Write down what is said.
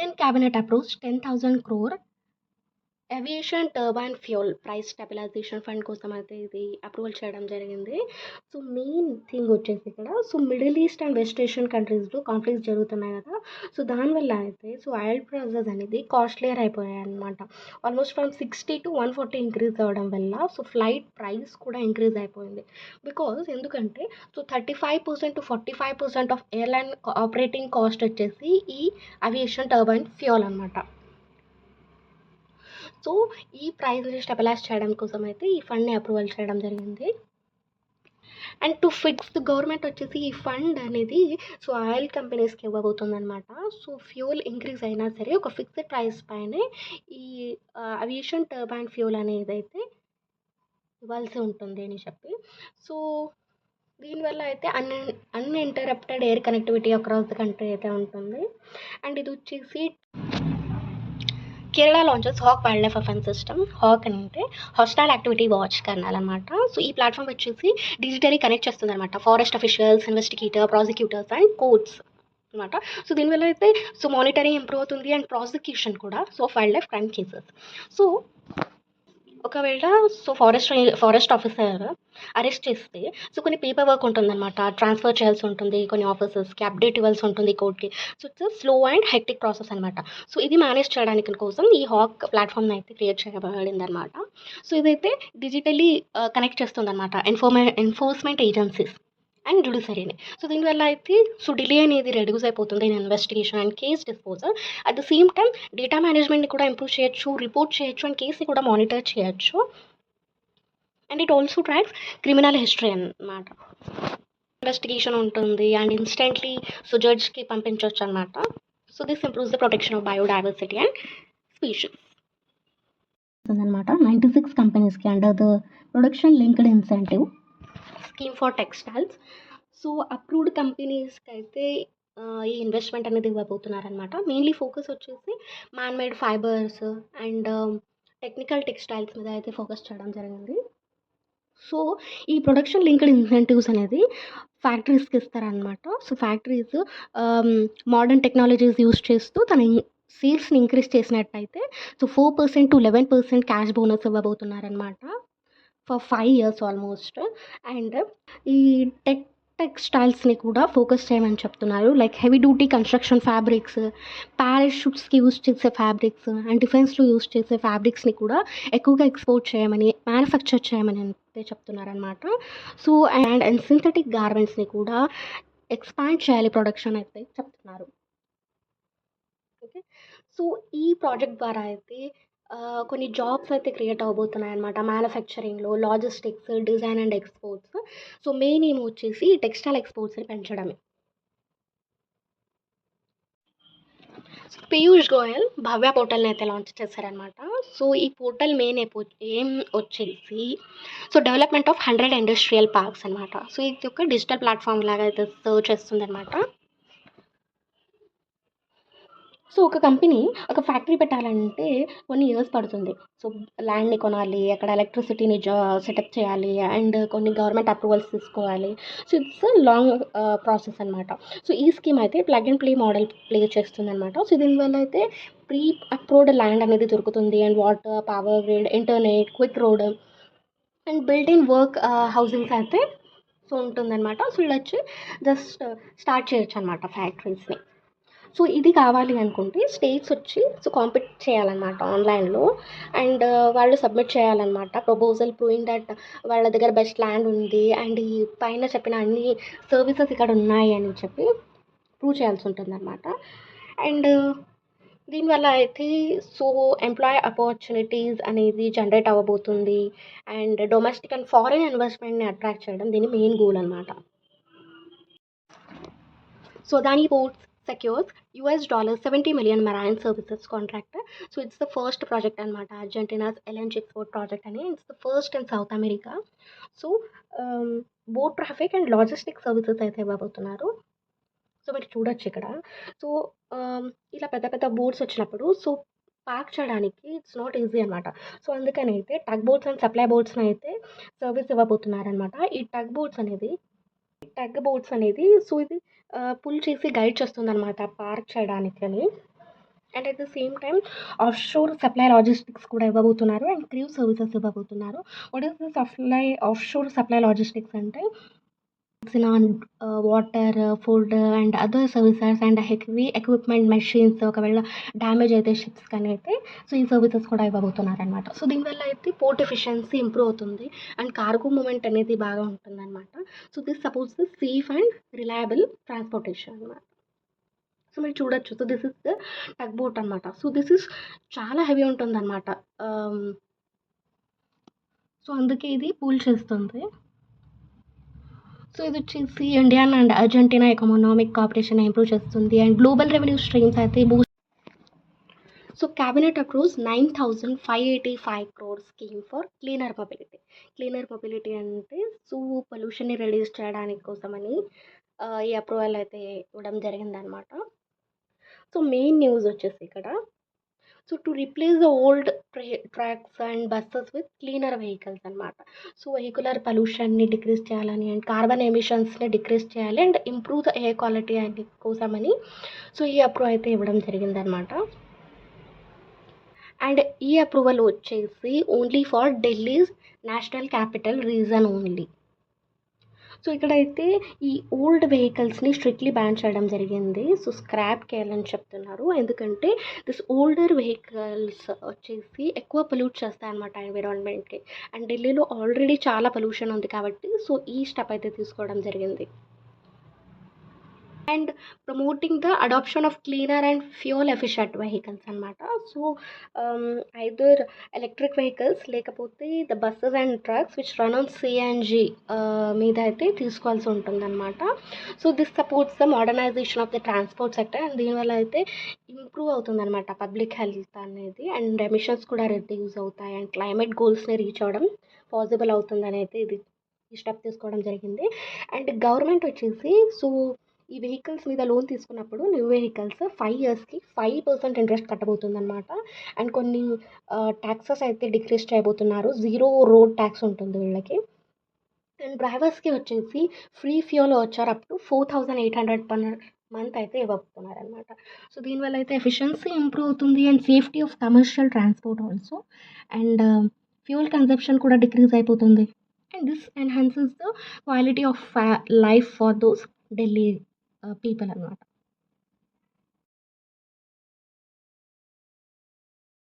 Indian cabinet approves 10,000 crore aviation turbine fuel price stabilization fund కోసం అయితే ఇది approval చేయడం జరిగింది. సో మెయిన్ థింగ్ వచ్చేసి ఇక్కడ middle east and west Asian కంట్రీస్లో కాన్ఫ్లిక్ట్స్ జరుగుతున్నాయి కదా. సో దానివల్ల అయితే ఆయిల్ ప్రైజెస్ అనేది కాస్ట్లియర్ అయిపోయాయి అనమాట. ఆల్మోస్ట్ ఫ్రమ్ 60 to 140 ఇంక్రీజ్ అవ్వడం వల్ల ఫ్లైట్ ప్రైస్ కూడా ఇంక్రీజ్ అయిపోయింది. బికాజ్ ఎందుకంటే 35% to 45% of airline operating cost వచ్చేసి ఈ ఏవియేషన్ టర్బైన్ ఫ్యూయల్ అనమాట. సో ఈ ప్రైస్ని స్టెబిలైజ్ చేయడం కోసం అయితే ఈ ఫండ్ని అప్రూవల్ చేయడం జరిగింది. అండ్ టు ఫిక్స్ గవర్నమెంట్ వచ్చేసి ఈ ఫండ్ అనేది ఆయిల్ కంపెనీస్కి ఇవ్వబోతుంది అనమాట. ఫ్యూయల్ ఇంక్రీజ్ అయినా సరే ఒక ఫిక్స్డ్ ప్రైస్ పైనే ఈ ఏవియేషన్ టర్బైన్ ఫ్యూయల్ అనేది అయితే ఇవ్వాల్సి ఉంటుంది అని చెప్పి. సో దీనివల్ల అయితే uninterrupted air connectivity across the country అయితే ఉంటుంది. అండ్ ఇది వచ్చేసి Kerala launches hawk wildlife offence system. Hawk అంటే హాస్టైల్ యాక్టివిటీ వాచ్ కర్నల్ అనమాట. సో ఈ ప్లాట్ఫామ్ వచ్చేసి డిజిటలీ కనెక్ట్ చేస్తుంది అనమాట forest officials, investigator, prosecutors and courts అనమాట. సో దీనివల్ల అయితే మానిటరింగ్ ఇంప్రూవ్ అవుతుంది అండ్ ప్రాసిక్యూషన్ కూడా wildlife crime cases. So ఒకవేళ ఫారెస్ట్ ఆఫీసర్ అరెస్ట్ చేస్తే కొన్ని పేపర్ వర్క్ ఉంటుందన్నమాట, ట్రాన్స్ఫర్ చేయాల్సి ఉంటుంది కొన్ని ఆఫీసర్స్కి, అప్డేట్ ఇవ్వాల్సి ఉంటుంది కోర్ట్కి. It's slow and hectic process అనమాట. ఇది మేనేజ్ చేయడానికి కోసం ఈ హాక్ ప్లాట్ఫామ్ని అయితే క్రియేట్ చేయబడింది అనమాట. ఇదైతే డిజిటలీ కనెక్ట్ చేస్తుంది అనమాట ఎన్ఫోర్స్మెంట్ ఏజెన్సీస్ అండ్ జ్యుడిషరీని. దీనివల్ల అయితే డిలే అనేది రెడ్యూస్ అయిపోతుంది in investigation and case disposal. At the same time data మేనేజ్మెంట్ని కూడా ఇంప్రూవ్ చేయొచ్చు, రిపోర్ట్ చేయొచ్చు అండ్ కేస్ని కూడా మానిటర్ చేయొచ్చు. And it also tracks criminal history అన్నమాట. ఇన్వెస్టిగేషన్ ఉంటుంది అండ్ ఇన్స్టెంట్లీ జడ్జ్కి పంపించవచ్చు అనమాట. This improves the protection of biodiversity and species అనమాట. 96 కంపెనీస్కి under the production linked incentive scheme for textiles. Approved కంపెనీస్కి అయితే ఈ ఇన్వెస్ట్మెంట్ అనేది ఇవ్వబోతున్నారనమాట. మెయిన్లీ ఫోకస్ వచ్చేసి man made fibres and technical textiles మీద అయితే ఫోకస్ చేయడం జరిగింది. ఈ ప్రొడక్షన్ లింక్డ్ ఇన్సెంటివ్స్ అనేది ఫ్యాక్టరీస్కి ఇస్తారనమాట. ఫ్యాక్టరీస్ మోడర్న్ టెక్నాలజీస్ యూస్ చేస్తూ తన సేల్స్ని ఇంక్రీజ్ చేసినట్టయితే 4% to 11% క్యాష్ బోనస్ ఇవ్వబోతున్నారనమాట ఫర్ 5 years ఆల్మోస్ట్. అండ్ ఈ టెక్స్టైల్స్ని కూడా ఫోకస్ చేయమని చెప్తున్నారు. Like heavy duty construction fabrics, పారాషూట్స్కి యూస్ చేసే ఫ్యాబ్రిక్స్ అండ్ డిఫెన్స్లో యూస్ చేసే ఫ్యాబ్రిక్స్ని కూడా ఎక్కువగా ఎక్స్పోర్ట్ చేయమని, మ్యానుఫ్యాక్చర్ చేయమని అయితే చెప్తున్నారనమాట. అండ్ సింథటిక్ గార్మెంట్స్ని కూడా ఎక్స్పాండ్ చేయాలి ప్రొడక్షన్ అయితే చెప్తున్నారు. ఓకే. ఈ ప్రాజెక్ట్ ద్వారా అయితే కొన్ని జాబ్స్ అయితే క్రియేట్ అవబోతున్నాయి అనమాట. మ్యానుఫ్యాక్చరింగ్లో, logistics, design and exports. Main ఏమో వచ్చేసి టెక్స్టైల్ ఎక్స్పోర్ట్స్ని పెంచడమే. పీయూష్ గోయల్ భవ్య పోర్టల్ని అయితే లాంచ్ చేశారనమాట. ఈ పోర్టల్ మెయిన్ ఏం వచ్చేసి డెవలప్మెంట్ ఆఫ్ 100 ఇండస్ట్రియల్ పార్క్స్ అనమాట. ఇది ఒక డిజిటల్ ప్లాట్ఫామ్ లాగా అయితే సర్వ్ చేస్తుంది అనమాట. ఒక కంపెనీ ఒక ఫ్యాక్టరీ పెట్టాలంటే కొన్ని ఇయర్స్ పడుతుంది. ల్యాండ్ని కొనాలి, అక్కడ ఎలక్ట్రిసిటీని సెటప్ చేయాలి అండ్ కొన్ని గవర్నమెంట్ అప్రూవల్స్ తీసుకోవాలి. ఇట్స్ లాంగ్ ప్రాసెస్ అనమాట. ఈ స్కీమ్ అయితే plug and play model play చేస్తుంది అనమాట. దీనివల్ల అయితే ప్రీ అప్రూవ్డ్ ల్యాండ్ అనేది దొరుకుతుంది and water, power grid, internet, quick road and built in work housings అయితే ఉంటుందన్నమాట. వీళ్ళు వచ్చి జస్ట్ స్టార్ట్ చేయొచ్చు అనమాట ఫ్యాక్టరీస్ని. ఇది కావాలి అనుకుంటే స్టేట్స్ వచ్చి కాంపిట్ చేయాలన్నమాట ఆన్లైన్లో అండ్ వాళ్ళు సబ్మిట్ చేయాలన్నమాట ప్రపోజల్ ప్రూవింగ్ దట్ వాళ్ళ దగ్గర బెస్ట్ ల్యాండ్ ఉంది అండ్ ఈ పైన చెప్పిన అన్ని సర్వీసెస్ ఇక్కడ ఉన్నాయి అని చెప్పి ప్రూవ్ చేయాల్సి ఉంటుందన్నమాట. అండ్ దీనివల్ల అయితే ఎంప్లాయ్ ఆపర్చునిటీస్ అనేది జనరేట్ అవ్వబోతుంది అండ్ డొమెస్టిక్ అండ్ ఫారిన్ ఇన్వెస్ట్మెంట్ని అట్రాక్ట్ చేయడం దీని మెయిన్ గోల్ అనమాట. Adani Ports secures $70 million marine services contract. It's the first project అనమాట. Argentina's LNG export project అని. It's the first in South America. Boat traffic and logistic services అయితే ఇవ్వబోతున్నారు. మీరు చూడొచ్చు ఇక్కడ. ఇలా పెద్ద పెద్ద బోట్స్ వచ్చినప్పుడు పార్క్ చేయడానికి ఇట్స్ నాట్ ఈజీ అనమాట. అందుకని అయితే టగ్ బోట్స్ అండ్ సప్లై బోట్స్ని అయితే సర్వీస్ ఇవ్వబోతున్నారనమాట. ఈ టగ్ బోట్స్ అనేది ఇది పుల్ చేసి గైడ్ చేస్తుందన్నమాట పార్క్ చేయడానికి అని. And at the same time offshore supply logistics కూడా ఇవ్వబోతున్నారు. అండ్ క్రూ సర్వీసెస్ ఇవ్వబోతున్నారు. What is this offshore supply logistics అంటే on water, food and other services and heavy equipment machines ఒకవేళ డ్యామేజ్ అయితే షిప్స్ కానీ అయితే సో, ఈ సర్వీసెస్ కూడా ఇవ్వబోతున్నారనమాట. సో, దీనివల్ల అయితే పోర్ట్ ఎఫిషియన్సీ ఇంప్రూవ్ అవుతుంది. అండ్ కార్గో మూవ్‌మెంట్ అనేది బాగా ఉంటుందనమాట. So, this supports the safe and reliable transportation అనమాట. సో, మీరు చూడొచ్చు. So, this is the tug boat అనమాట. సో, దిస్ ఇస్ చాలా హెవీ ఉంటుందనమాట. ఆహ్, సో, అందుకే ఇది పూల్ చేస్తుంది. సో, ఇదొచ్చేసి Indian and Argentina economic cooperation improve చేస్తుంది. అండ్ గ్లోబల్ రెవెన్యూ స్ట్రీమ్స్ అయితే so, cabinet approves 9,585 crore scheme for cleaner mobility. Cleaner mobility అంటే సో, పొల్యూషన్‌ని రిడ్యూస్ చేయడానికి కోసమని ఈ అప్రూవల్ అయితే ఇవ్వడం జరిగిందనమాట. సో, మెయిన్ న్యూస్ వచ్చేసి ఇక్కడ so, to replace the old trucks and buses with cleaner vehicles అనమాట. సో, వెహికులర్ పొల్యూషన్‌ని డిక్రీజ్ చేయాలని అండ్ కార్బన్ ఎమిషన్స్‌ని డిక్రీజ్ చేయాలి and improve the air quality అని కోసమని సో, ఈ అప్రూవ్ అయితే ఇవ్వడం జరిగిందనమాట. అండ్ ఈ అప్రూవల్ వచ్చేసి only for Delhi's national capital region only. So, ఇక్కడైతే ఈ ఓల్డ్ వెహికల్స్‌ని స్ట్రిక్ట్‌లీ బ్యాన్ చేయడం జరిగింది. సో, స్క్రాప్ చేయాలని చెప్తున్నారు. ఎందుకంటే దిస్ ఓల్డర్ వెహికల్స్ వచ్చేసి ఎక్కువ పొల్యూట్ చేస్తాయన్నమాట ఎన్విరాన్మెంట్‌కి. అండ్ ఢిల్లీలో ఆల్రెడీ చాలా పొల్యూషన్ ఉంది కాబట్టి సో, ఈ స్టెప్ అయితే తీసుకోవడం జరిగింది. And promoting the adoption of cleaner and fuel efficient vehicles అనమాట. సో, ఐదర్ ఎలక్ట్రిక్ వెహికల్స్ లేకపోతే the buses and trucks which run on CNG మీద అయితే తీసుకోవాల్సి ఉంటుందన్నమాట. So, this supports the modernization of the transport sector and దీనివల్ల అయితే improve అవుతుందన్నమాట public health అనేది. అండ్ ఎమిషన్స్ కూడా రెడ్యూస్ అవుతాయి. అండ్ క్లైమేట్ గోల్స్‌ని రీచ్ అవ్వడం పాసిబుల్ అవుతుందని అయితే ఈ స్టెప్ తీసుకోవడం జరిగింది. అండ్ గవర్నమెంట్ వచ్చేసి సో, ఈ వెహికల్స్ మీద లోన్ తీసుకున్నప్పుడు న్యూ వెహికల్స్ 5 ఇయర్స్‌కి 5% ఇంట్రెస్ట్ కట్టబోతుందనమాట. అండ్ కొన్ని టాక్సెస్ అయితే డిక్రీజ్ చేయబోతున్నారు. జీరో రోడ్ ట్యాక్స్ ఉంటుంది వీళ్ళకి. అండ్ డ్రైవర్స్‌కి వచ్చేసి free fuel voucher up to 4,800 per month అయితే ఇవ్వబోతున్నారనమాట. సో, దీనివల్ల అయితే ఎఫిషియన్సీ ఇంప్రూవ్ అవుతుంది. And safety of commercial transport also. And fuel consumption కూడా డిక్రీజ్ అయిపోతుంది. And this enhances the quality of life for those Delhi people అనమాట.